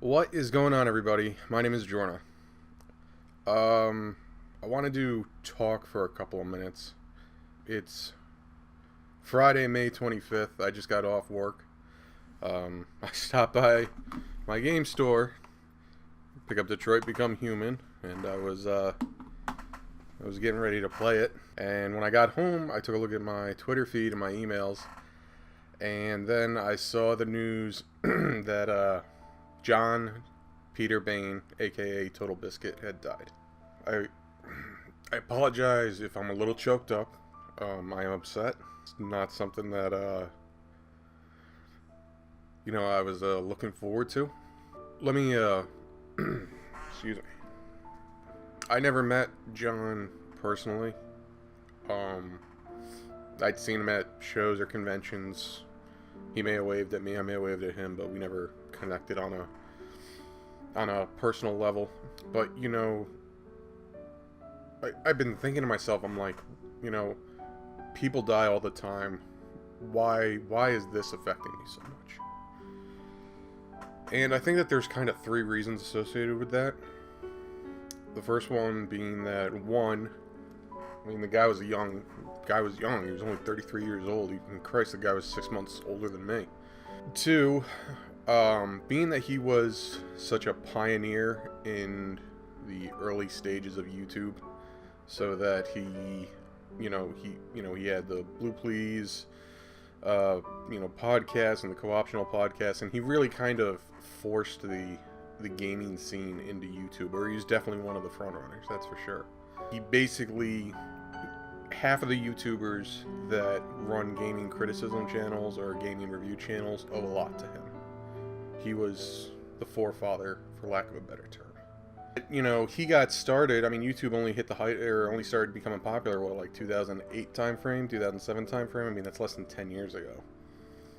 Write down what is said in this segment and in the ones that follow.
What is going on, everybody? My name is Jorna. I wanted to talk for a couple of minutes. It's Friday, May 25th. I just got off work. I stopped by my game store, pick up Detroit Become Human, and I was getting ready to play it. And when I got home, I took a look at my Twitter feed and my emails, and then I saw the news that John Peter Bain, aka Totalbiscuit, had died. I apologize if I'm a little choked up. I am upset. It's not something that I was looking forward to. Let me excuse me. I never met John personally. I'd seen him at shows or conventions. He may have waved at me, I may have waved at him, but we never connected on a personal level. But I've been thinking to myself, I'm like, people die all the time. Why is this affecting me so much? And I think that there's kind of three reasons associated with that. The first one being that the guy was young. He was only 33 years old. Christ, the guy was 6 months older than me. Two, being that he was such a pioneer in the early stages of YouTube, so that he had the Blue Please, podcast and the co-optional podcast, and he really kind of forced the gaming scene into YouTube, or he's definitely one of the front runners, that's for sure. He basically, half of the YouTubers that run gaming criticism channels or gaming review channels owe a lot to him. He was the forefather, for lack of a better term. He got started. YouTube only hit the height, or only started becoming popular, 2008 time frame, 2007 time frame. That's less than 10 years ago.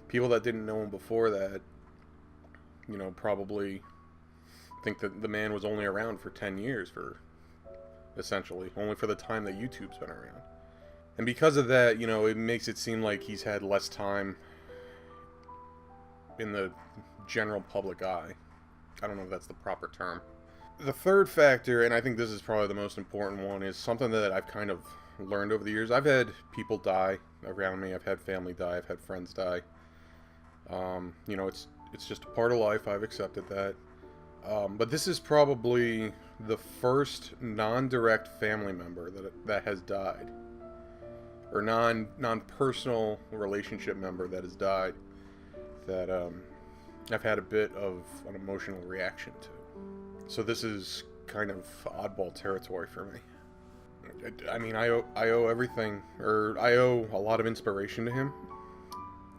People that didn't know him before that, probably think that the man was only around for 10 years, essentially, only for the time that YouTube's been around. And because of that, it makes it seem like he's had less time in the general public eye. I don't know if that's the proper term. The third factor, and I think this is probably the most important one, is something that I've kind of learned over the years. I've had people die around me. I've had family die. I've had friends die. It's just a part of life. I've accepted that. But this is probably the first non-direct family member that has died, or non-personal relationship member that has died, that I've had a bit of an emotional reaction to. So this is kind of oddball territory for me. I owe everything, or I owe a lot of inspiration to him.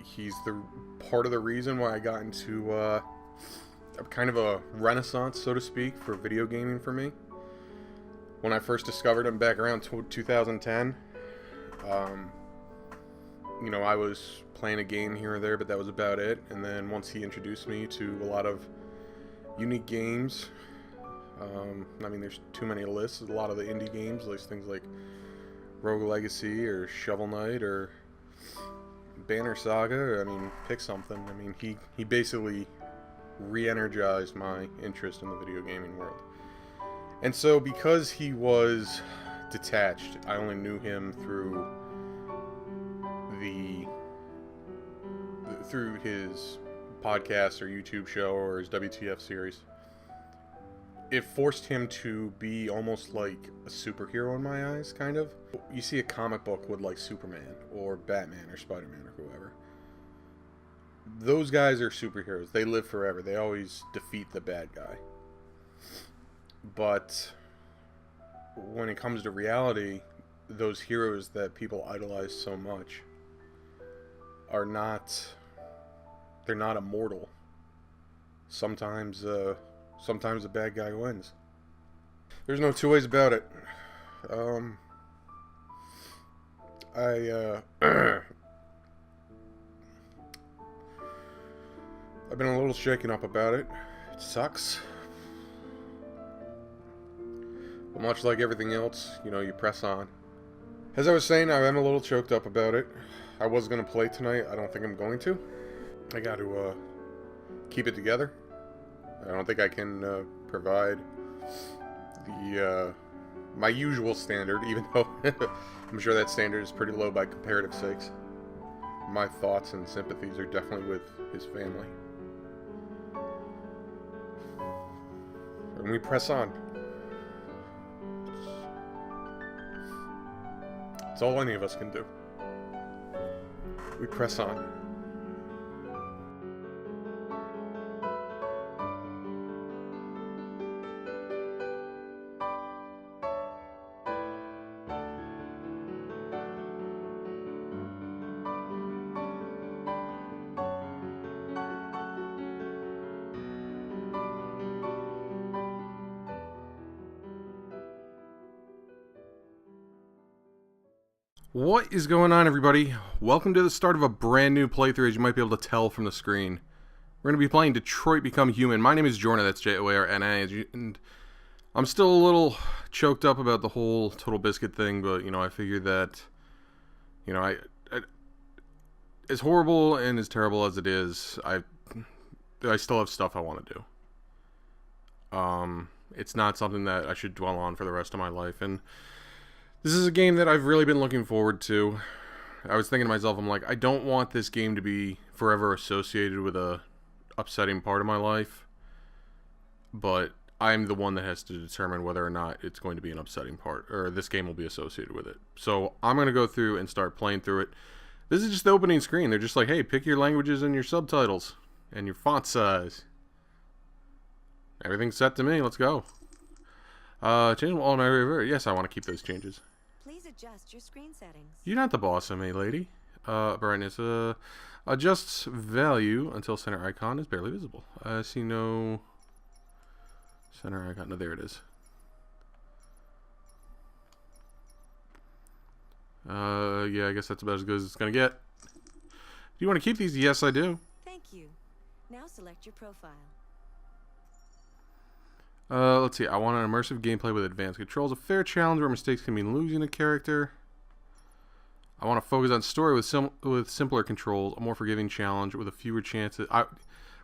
He's the part of the reason why I got into kind of a renaissance, so to speak, for video gaming for me. When I first discovered him back around 2010, I was playing a game here or there, but that was about it. And then once he introduced me to a lot of unique games, there's too many lists. A lot of the indie games, like things like Rogue Legacy or Shovel Knight or Banner Saga. Pick something. He basically re-energized my interest in the video gaming world. And so because he was detached, I only knew him through his podcast or YouTube show or his WTF series. It forced him to be almost like a superhero in my eyes, kind of. You see a comic book with like Superman or Batman or Spider-Man or whoever. Those guys are superheroes. They live forever. They always defeat the bad guy. But when it comes to reality, those heroes that people idolize so much they're not immortal. Sometimes the bad guy wins. There's no two ways about it. I've been a little shaken up about it. It sucks. But much like everything else, you press on. As I was saying, I am a little choked up about it. I was going to play tonight. I don't think I'm going to. I got to keep it together. I don't think I can provide the my usual standard, even though I'm sure that standard is pretty low by comparative sakes. My thoughts and sympathies are definitely with his family. And we press on. It's all any of us can do. We press on. What is going on, everybody? Welcome to the start of a brand new playthrough, as you might be able to tell from the screen. We're going to be playing Detroit Become Human. My name is Jorna, that's J-O-A-R-N-A, and I'm still a little choked up about the whole Totalbiscuit thing, but, you know, I figured that, you know, I as horrible and as terrible as it is, I still have stuff I want to do. It's not something that I should dwell on for the rest of my life, and this is a game that I've really been looking forward to. I was thinking to myself, I'm like, I don't want this game to be forever associated with a upsetting part of my life, but I'm the one that has to determine whether or not it's going to be an upsetting part, or this game will be associated with it. So I'm going to go through and start playing through it. This is just the opening screen. They're just like, hey, pick your languages and your subtitles, and your font size. Everything's set to me. Let's go. Change all my... Yes, I want to keep those changes. Please adjust your screen settings. You're not the boss of me, lady. Brightness. Adjusts value until center icon is barely visible. I see no center icon. No, there it is. Yeah, I guess that's about as good as it's gonna get. Do you want to keep these? Yes, I do. Thank you. Now select your profile. Let's see. I want an immersive gameplay with advanced controls. A fair challenge where mistakes can mean losing a character. I want to focus on story with simpler controls. A more forgiving challenge with a fewer chances.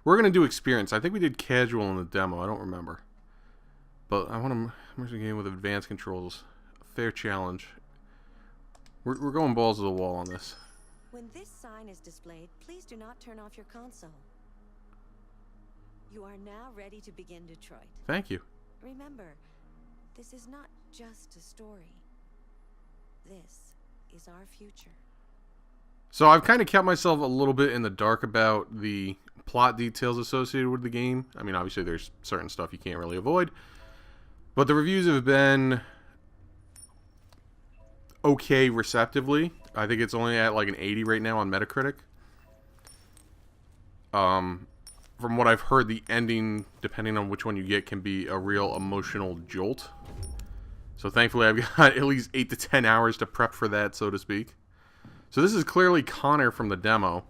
We're going to do experience. I think we did casual in the demo. I don't remember. But I want an immersive game with advanced controls. A fair challenge. We're going balls to the wall on this. When this sign is displayed, please do not turn off your console. You are now ready to begin Detroit. Thank you. Remember, this is not just a story. This is our future. So I've kind of kept myself a little bit in the dark about the plot details associated with the game. I mean, obviously there's certain stuff you can't really avoid. But the reviews have been okay receptively. I think it's only at like an 80 right now on Metacritic. From what I've heard, the ending, depending on which one you get, can be a real emotional jolt. So thankfully I've got at least 8 to 10 hours to prep for that, so to speak. So this is clearly Connor from the demo.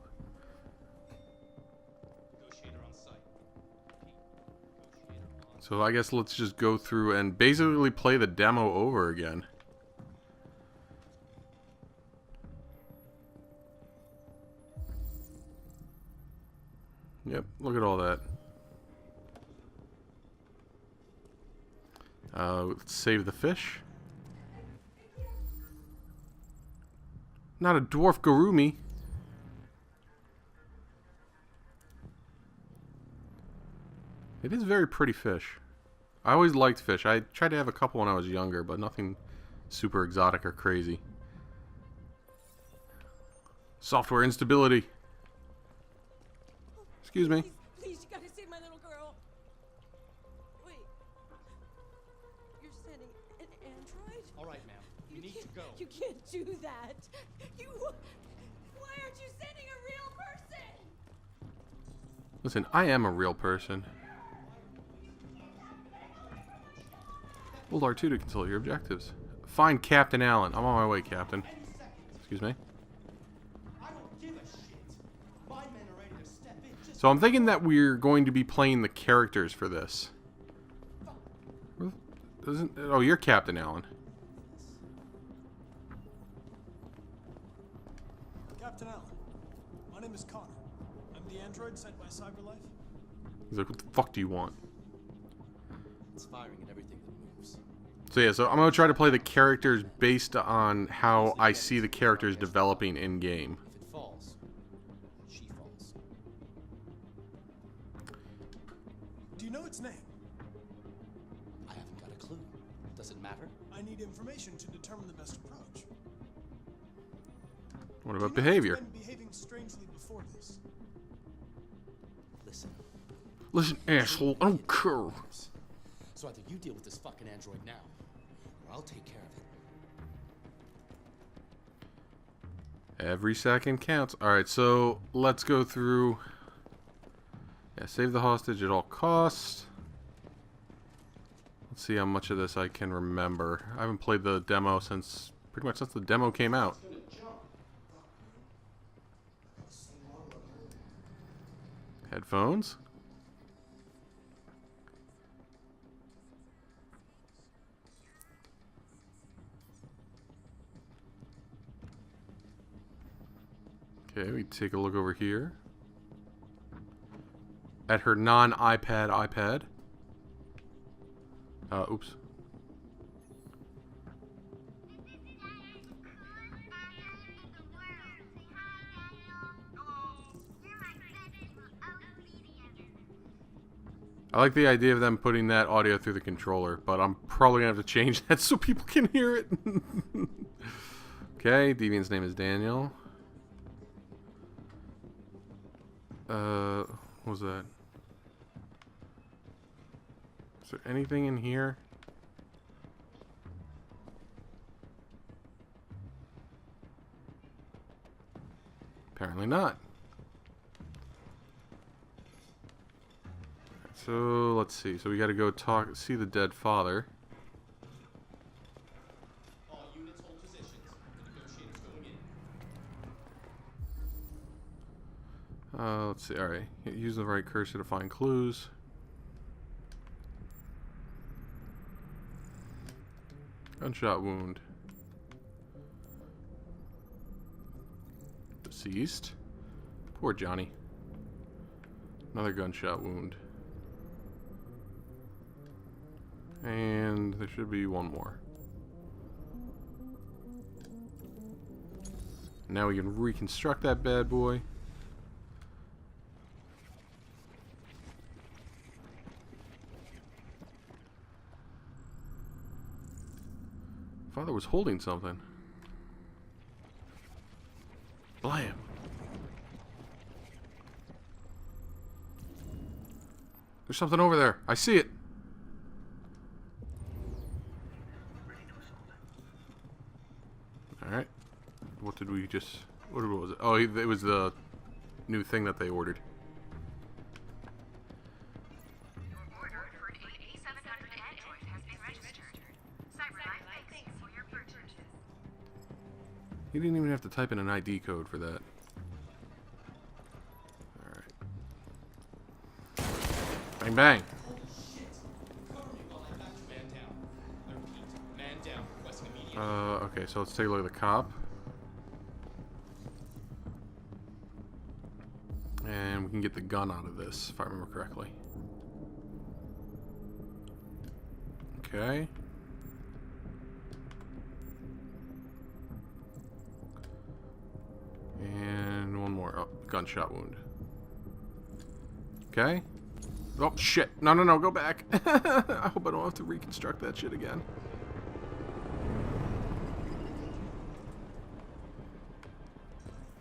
So I guess let's just go through and basically play the demo over again. Yep, look at all that. Let's save the fish. Not a dwarf gurumi. It is a very pretty fish. I always liked fish. I tried to have a couple when I was younger, but nothing super exotic or crazy. Software instability. Excuse me. Please, you gotta save my little girl. Wait. You're sending an android? All right, ma'am. You need to go. You can't do that. Why aren't you sending a real person? Listen, I am a real person. Hold R2 to consult your objectives. Find Captain Allen. I'm on my way, Captain. Excuse me. So I'm thinking that we're going to be playing the characters for this. Oh, you're Captain Allen. Captain Allen, my name is Connor. I'm the android sent by CyberLife. He's like, what the fuck do you want? It's firing at everything that moves. So yeah, so I'm going to try to play the characters based on how I see the characters developing in-game. If it falls, she falls. Do you know its name? I haven't got a clue. Does it matter? I need information to determine the best approach. What Do about you know behavior? it's been behaving strangely before this? Listen. Listen, asshole, I don't care. So either you deal with this fucking android now, or I'll take care of it. Every second counts. Alright, so let's go through. Yeah, save the hostage at all costs. Let's see how much of this I can remember. I haven't played the demo since pretty much since the demo came out. Headphones. Okay, we take a look over here at her non-iPad iPad. Oops. I like the idea of them putting that audio through the controller, but I'm probably gonna have to change that so people can hear it. Okay, Deviant's name is Daniel. What was that? Is there anything in here? Apparently not. So let's see. So we got to go see the dead father. All units hold positions. The negotiators going in. Let's see. All right. Use the right cursor to find clues. Gunshot wound. Deceased. Poor Johnny. Another gunshot wound. And there should be one more. Now we can reconstruct that bad boy. Father was holding something. Blam. There's something over there. I see it. Alright. What did we just... What was it? Oh, it was the new thing that they ordered. Your order for an 8700 Android has been registered. Cyberlife thanks for your purchase. You didn't even have to type in an ID code for that. Alright. Bang bang. Okay, so let's take a look at the cop. And we can get the gun out of this, if I remember correctly. Okay. And one more. Oh, gunshot wound. Okay. Oh, shit. No, no, no, go back. I hope I don't have to reconstruct that shit again.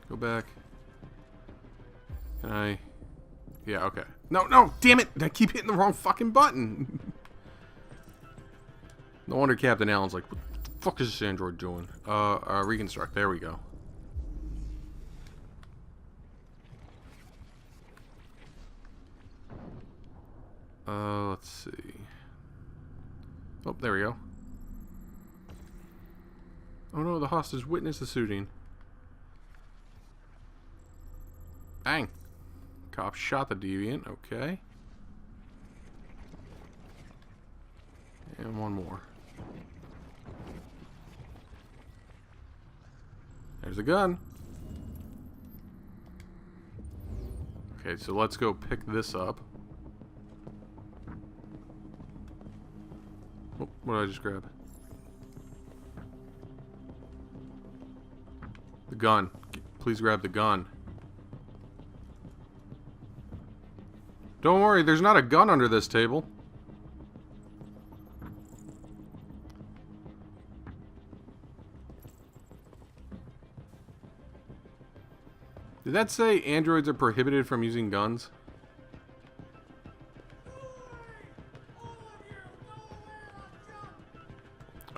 Go back. Can I? Yeah, okay. No, no, damn it! I keep hitting the wrong fucking button. No wonder Captain Allen's like, what the fuck is this android doing? Reconstruct. There we go. Let's see. Oh, there we go. Oh no, the hostage witnessed the shooting. Bang. Cop shot the deviant. Okay. And one more. There's a gun. Okay, so let's go pick this up. What did I just grab? The gun. Please grab the gun. Don't worry, there's not a gun under this table. Did that say androids are prohibited from using guns?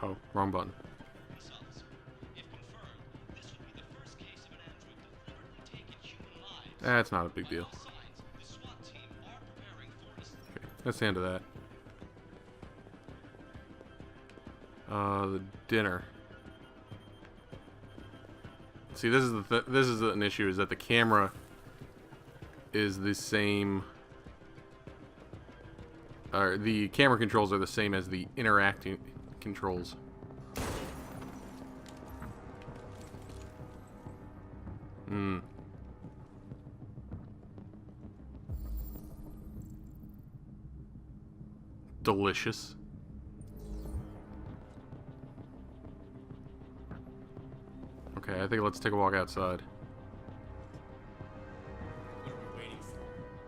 Oh, wrong button. That's not a big deal. Okay, that's the end of that. The dinner. See, this is an issue, is that the camera is the same, or the camera controls are the same as the interacting controls. Delicious. Okay, I think let's take a walk outside. What are we waiting for?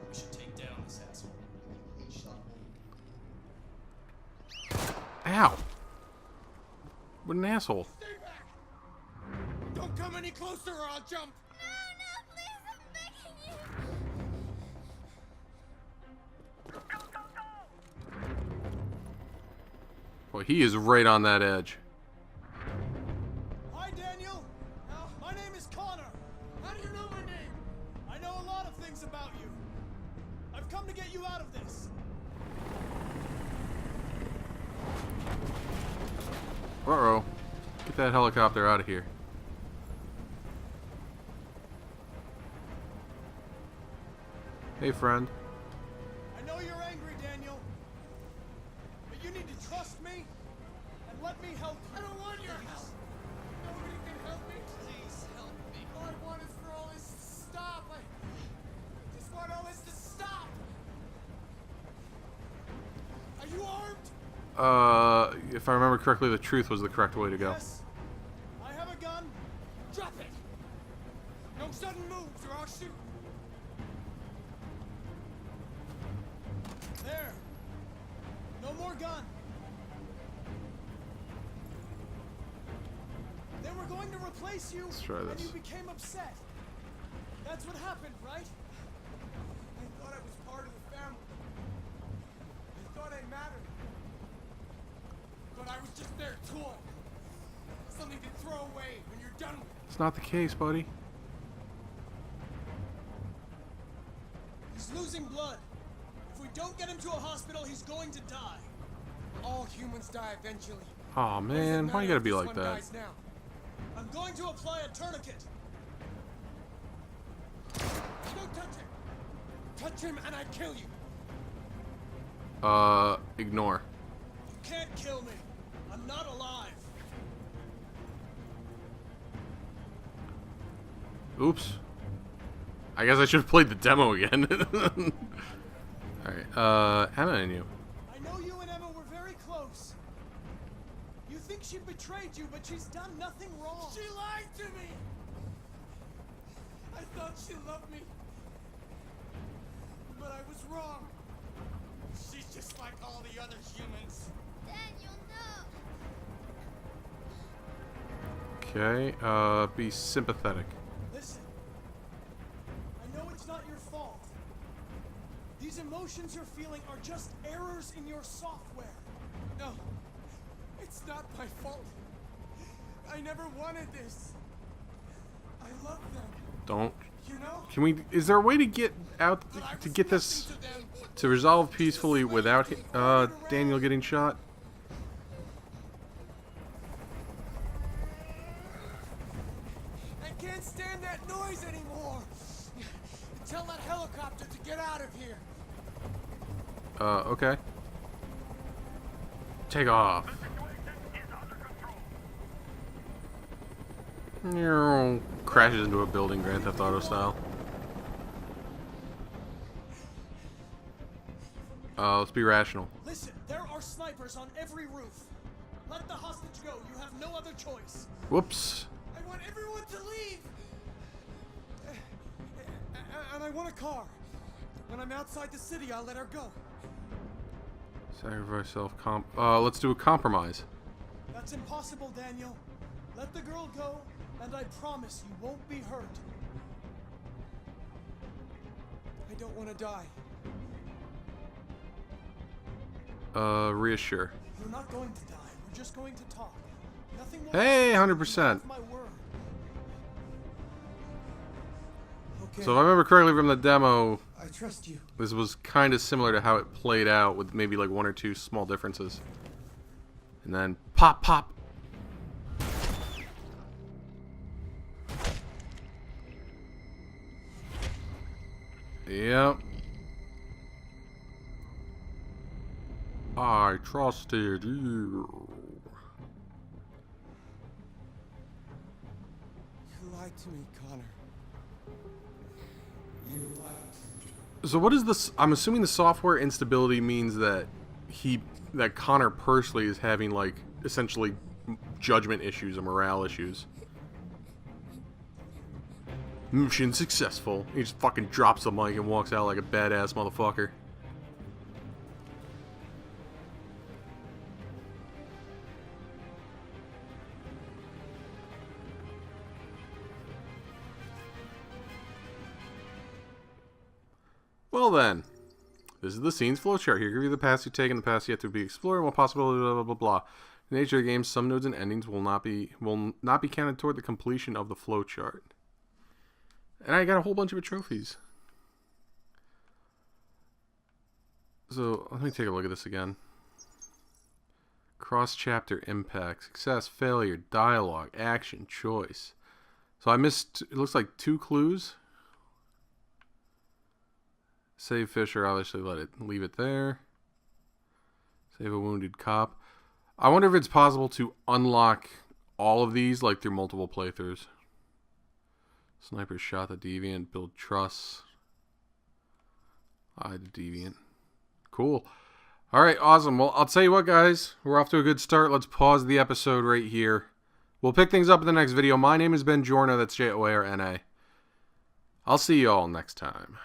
We should take down this asshole. Ow! What an asshole. Stay back! Don't come any closer or I'll jump! No, please, I'm begging you. Well, he is right on that edge. Hi, Daniel. My name is Connor. How do you know my name? I know a lot of things about you. I've come to get you out of this. Uh-oh. Get that helicopter out of here. Hey, friend. I know you're angry, Daniel. But you need to trust me and let me help you. I don't want your help. Nobody can help me. Please help me. All I want is for all this to stop. I just want all this to stop. Are you armed? If I remember correctly, the truth was the correct way to go. Yes. I have a gun. Drop it. No sudden moves or I'll shoot. There. No more gun. They were going to replace you, Let's try and this. you became upset. That's what happened, right? I thought I was part of the family. I thought I mattered. But I was just their toy. Something to throw away when you're done with it. It's not the case, buddy. He's losing blood. If we don't get him to a hospital, he's going to die. All humans die eventually. Aw, man, why you gotta be like One that? dies now. I'm going to apply a tourniquet. Don't touch him. Touch him and I kill you. Ignore. You can't kill me. I'm not alive. Oops. I guess I should have played the demo again. Alright, Emma and you. I know you and Emma were very close. You think she betrayed you, but she's done nothing wrong. She lied to me. I thought she loved me. But I was wrong. She's just like all the other humans. Daniel, no. Okay, be sympathetic. Listen. I know it's not your fault. These emotions you're feeling are just errors in your software. No, it's not my fault. I never wanted this. I love them, Don't. you know? Can we? Is there a way to get out But I to was get this nothing to them. to resolve peacefully without Daniel getting shot? I can't stand that noise anymore. Tell that helicopter to get out of here. Okay. Take off. Crashes into a building, Grand Theft Auto style. Let's be rational. Listen, there are snipers on every roof. Let the hostage go. You have no other choice. Whoops. I want everyone to leave. And I want a car. When I'm outside the city, I'll let her go. Sacrifice let's do a compromise. That's impossible, Daniel. Let the girl go, and I promise you won't be hurt. I don't want to die. Reassure. You're not going to die. We're just going to talk. Nothing more. Hey, 100%. My word. Okay. So if I remember correctly from the demo, I trust you. this was kind of similar to how it played out, with maybe like one or two small differences. And then pop, pop. Yep. I trusted you. You lied to me, Connor. You lied to me. So what is this? I'm assuming the software instability means that Connor personally is having, like, essentially judgment issues or morale issues. Mission successful. He just fucking drops the mic and walks out like a badass motherfucker. Well then, this is the scene's flowchart. Here, give you the paths you take and the paths yet to be explored, and what possibility, blah blah blah blah. In the nature of the game, some nodes and endings will not be counted toward the completion of the flowchart. And I got a whole bunch of trophies. So let me take a look at this again. Cross-chapter impact, success, failure, dialogue, action, choice. So I missed, it looks like 2 clues. Save Fisher, obviously leave it there. Save a wounded cop. I wonder if it's possible to unlock all of these, like, through multiple playthroughs. Sniper shot the deviant, build trust. Eye the deviant. Cool. Alright, awesome. Well, I'll tell you what, guys. We're off to a good start. Let's pause the episode right here. We'll pick things up in the next video. My name is Ben Jorna. That's Jorna. I'll see you all next time.